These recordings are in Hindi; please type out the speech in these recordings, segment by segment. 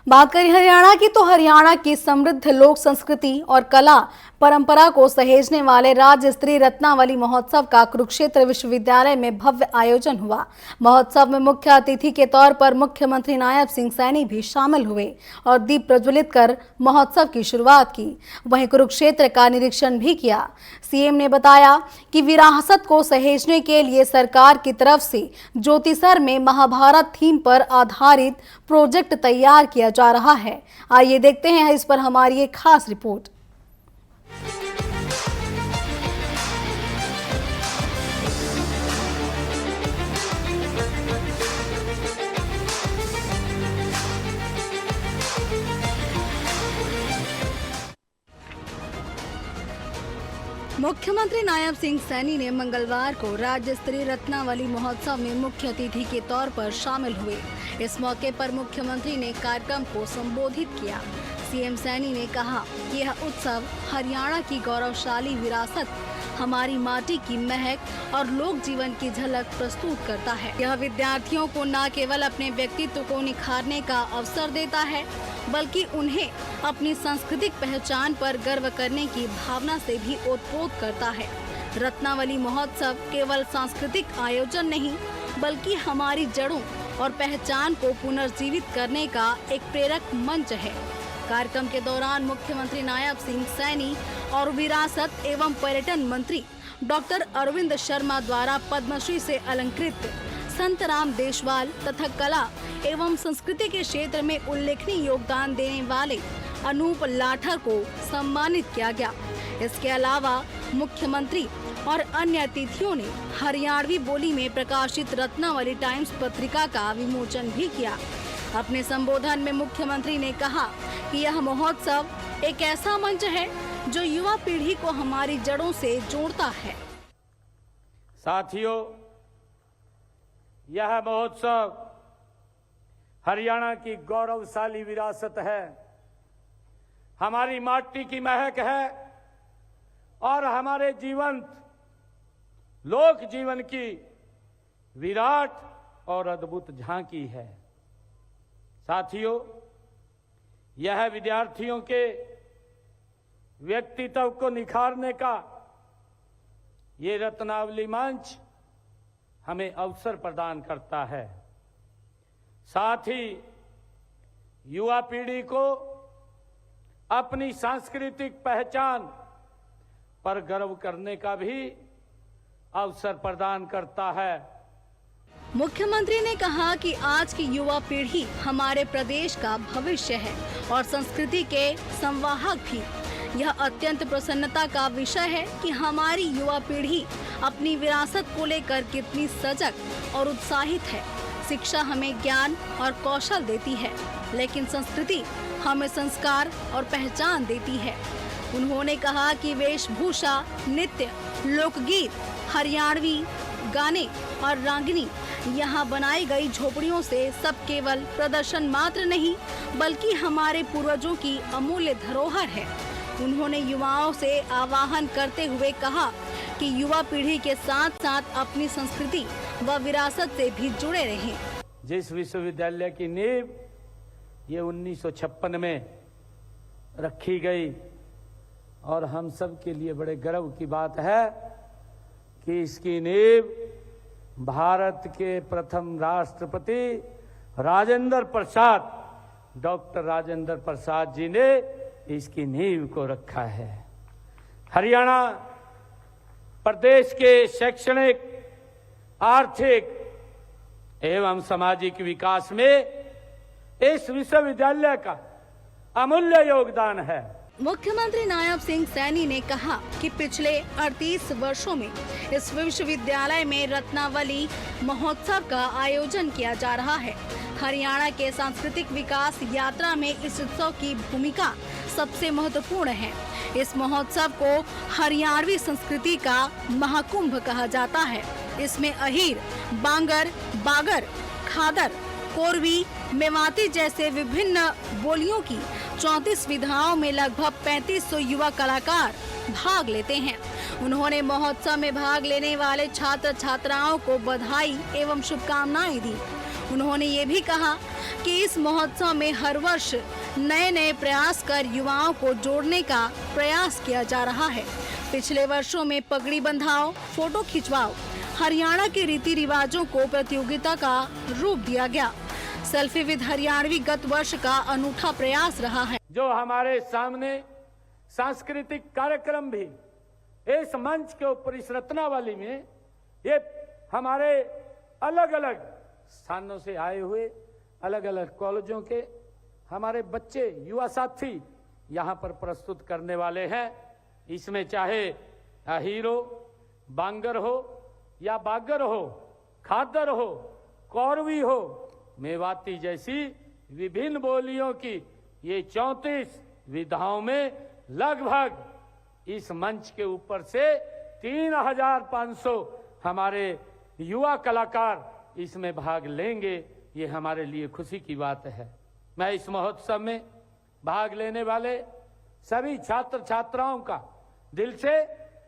बात करें हरियाणा की तो हरियाणा की समृद्ध लोक संस्कृति और कला परंपरा को सहेजने वाले राज्य स्तरीय रत्नावली महोत्सव का कुरुक्षेत्र विश्वविद्यालय में भव्य आयोजन हुआ। महोत्सव में मुख्य अतिथि के तौर पर मुख्यमंत्री नायब सिंह सैनी भी शामिल हुए और दीप प्रज्वलित कर महोत्सव की शुरुआत की। वहीं कुरुक्षेत्र का निरीक्षण भी किया। सीएम ने बताया कि विरासत को सहेजने के लिए सरकार की तरफ से ज्योतिसर में महाभारत थीम पर आधारित प्रोजेक्ट तैयार किया जा रहा है। आइए देखते हैं इस पर हमारी एक खास रिपोर्ट। मुख्यमंत्री नायब सिंह सैनी ने मंगलवार को राज्य स्तरीय रत्नावली महोत्सव में मुख्य अतिथि के तौर पर शामिल हुए। इस मौके पर मुख्यमंत्री ने कार्यक्रम को संबोधित किया। सीएम सैनी ने कहा कि यह उत्सव हरियाणा की गौरवशाली विरासत, हमारी माटी की महक और लोक जीवन की झलक प्रस्तुत करता है। यह विद्यार्थियों को न केवल अपने व्यक्तित्व को निखारने का अवसर देता है, बल्कि उन्हें अपनी सांस्कृतिक पहचान पर गर्व करने की भावना से भी ओतप्रोत करता है। रत्नावली महोत्सव केवल सांस्कृतिक आयोजन नहीं, बल्कि हमारी जड़ों और पहचान को पुनर्जीवित करने का एक प्रेरक मंच है। कार्यक्रम के दौरान मुख्यमंत्री नायब सिंह सैनी और विरासत एवं पर्यटन मंत्री डॉक्टर अरविंद शर्मा द्वारा पद्मश्री से अलंकृत संत राम देशवाल तथा कला एवं संस्कृति के क्षेत्र में उल्लेखनीय योगदान देने वाले अनूप लाठर को सम्मानित किया गया। इसके अलावा मुख्यमंत्री और अन्य अतिथियों ने हरियाणवी बोली में प्रकाशित रत्नावली टाइम्स पत्रिका का विमोचन भी किया। अपने संबोधन में मुख्यमंत्री ने कहा कि यह महोत्सव एक ऐसा मंच है जो युवा पीढ़ी को हमारी जड़ों से जोड़ता है। साथियों, यह महोत्सव हरियाणा की गौरवशाली विरासत है, हमारी माटी की महक है और हमारे जीवंत लोक जीवन की विराट और अद्भुत झांकी है। साथियों, यह विद्यार्थियों के व्यक्तित्व को निखारने का ये रत्नावली मंच हमें अवसर प्रदान करता है। साथ ही युवा पीढ़ी को अपनी सांस्कृतिक पहचान पर गर्व करने का भी अवसर प्रदान करता है। मुख्यमंत्री ने कहा कि आज की युवा पीढ़ी हमारे प्रदेश का भविष्य है और संस्कृति के संवाहक भी। यह अत्यंत प्रसन्नता का विषय है कि हमारी युवा पीढ़ी अपनी विरासत को लेकर कितनी सजग और उत्साहित है। शिक्षा हमें ज्ञान और कौशल देती है, लेकिन संस्कृति हमें संस्कार और पहचान देती है। उन्होंने कहा कि वेशभूषा, नृत्य, लोकगीत, हरियाणवी गाने और रांगनी यहाँ बनाई गई झोपड़ियों से सब केवल प्रदर्शन मात्र नहीं, बल्कि हमारे पूर्वजों की अमूल्य धरोहर है। उन्होंने युवाओं से आह्वान करते हुए कहा कि युवा पीढ़ी के साथ साथ अपनी संस्कृति व विरासत से भी जुड़े रहें। जिस विश्वविद्यालय की नींव ये 1956 में रखी गई और हम सब के लिए बड़े गर्व की बात है कि इसकी नींव भारत के प्रथम राष्ट्रपति राजेंद्र प्रसाद, डॉक्टर राजेंद्र प्रसाद जी ने इसकी नींव को रखा है। हरियाणा प्रदेश के शैक्षणिक, आर्थिक एवं सामाजिक विकास में इस विश्वविद्यालय का अमूल्य योगदान है। मुख्यमंत्री नायब सिंह सैनी ने कहा कि पिछले 38 वर्षों में इस विश्वविद्यालय में रत्नावली महोत्सव का आयोजन किया जा रहा है। हरियाणा के सांस्कृतिक विकास यात्रा में इस उत्सव की भूमिका सबसे महत्वपूर्ण है। इस महोत्सव को हरियाणवी संस्कृति का महाकुंभ कहा जाता है। इसमें अहीर, बांगर, बागर, खादर, कोरवी, मेवाती जैसे विभिन्न बोलियों की 34 विधाओं में लगभग 3500 युवा कलाकार भाग लेते हैं। उन्होंने महोत्सव में भाग लेने वाले छात्र छात्राओं को बधाई एवं शुभकामनाएं दी। उन्होंने ये भी कहा कि इस महोत्सव में हर वर्ष नए नए प्रयास कर युवाओं को जोड़ने का प्रयास किया जा रहा है। पिछले वर्षों में पगड़ी बंधाओ, फोटो खिंचवाओ, हरियाणा के रीति रिवाजों को प्रतियोगिता का रूप दिया गया। सेल्फी विद हरियाणवी गत वर्ष का अनूठा प्रयास रहा है। जो हमारे सामने सांस्कृतिक कार्यक्रम भी इस मंच के ऊपर इस रत्नावली में ये हमारे अलग अलग स्थानों से आए हुए अलग अलग कॉलेजों के हमारे बच्चे युवा साथी यहाँ पर प्रस्तुत करने वाले हैं। इसमें चाहे हीरो, बांगर हो या बागर हो, खादर हो, कौरवी हो, मेवाती जैसी विभिन्न बोलियों की ये 34 विधाओं में लगभग इस मंच के ऊपर से 3500 हमारे युवा कलाकार इसमें भाग लेंगे। ये हमारे लिए खुशी की बात है। मैं इस महोत्सव में भाग लेने वाले सभी छात्र छात्राओं का दिल से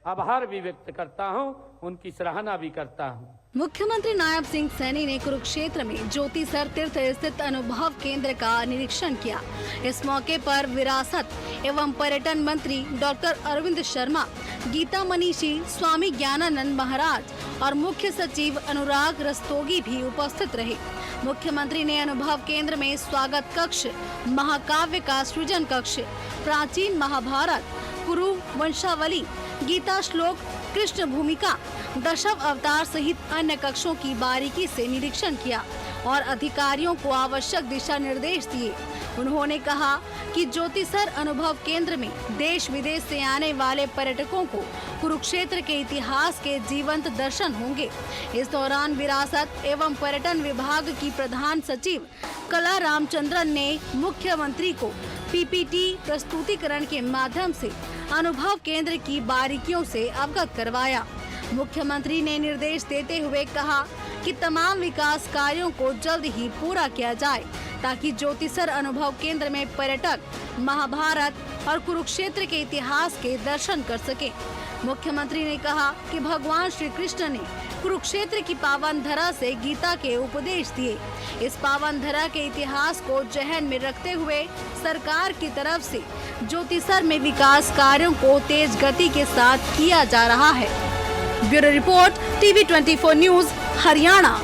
आभार भी व्यक्त करता हूं, उनकी सराहना भी करता हूं। मुख्यमंत्री नायब सिंह सैनी ने कुरुक्षेत्र में ज्योतिसर तीर्थ स्थित अनुभव केंद्र का निरीक्षण किया। इस मौके पर विरासत एवं पर्यटन मंत्री डॉक्टर अरविंद शर्मा, गीता मनीषी, स्वामी ज्ञानानंद महाराज और मुख्य सचिव अनुराग रस्तोगी भी उपस्थित रहे। मुख्यमंत्री ने अनुभव केंद्र में स्वागत कक्ष, महाकाव्य का सृजन कक्ष, प्राचीन महाभारत, कुरु वंशावली, गीता श्लोक, कृष्ण भूमिका, दशम अवतार सहित अन्य कक्षों की बारीकी से निरीक्षण किया और अधिकारियों को आवश्यक दिशा निर्देश दिए। उन्होंने कहा कि ज्योतिसर अनुभव केंद्र में देश विदेश से आने वाले पर्यटकों को कुरुक्षेत्र के इतिहास के जीवंत दर्शन होंगे। इस दौरान विरासत एवं पर्यटन विभाग की प्रधान सचिव कला रामचंद्रन ने मुख्यमंत्री को पीपीटी प्रस्तुतिकरण के माध्यम से अनुभव केंद्र की बारीकियों से अवगत करवाया। मुख्यमंत्री ने निर्देश देते हुए कहा कि तमाम विकास कार्यों को जल्द ही पूरा किया जाए ताकि ज्योतिसर अनुभव केंद्र में पर्यटक महाभारत और कुरुक्षेत्र के इतिहास के दर्शन कर सके। मुख्यमंत्री ने कहा कि भगवान श्री कृष्ण ने कुरुक्षेत्र की पावन धरा से गीता के उपदेश दिए। इस पावन धरा के इतिहास को जहन में रखते हुए सरकार की तरफ से ज्योतिसर में विकास कार्यों को तेज गति के साथ किया जा रहा है। Bureau report, TV 24 news, Haryana.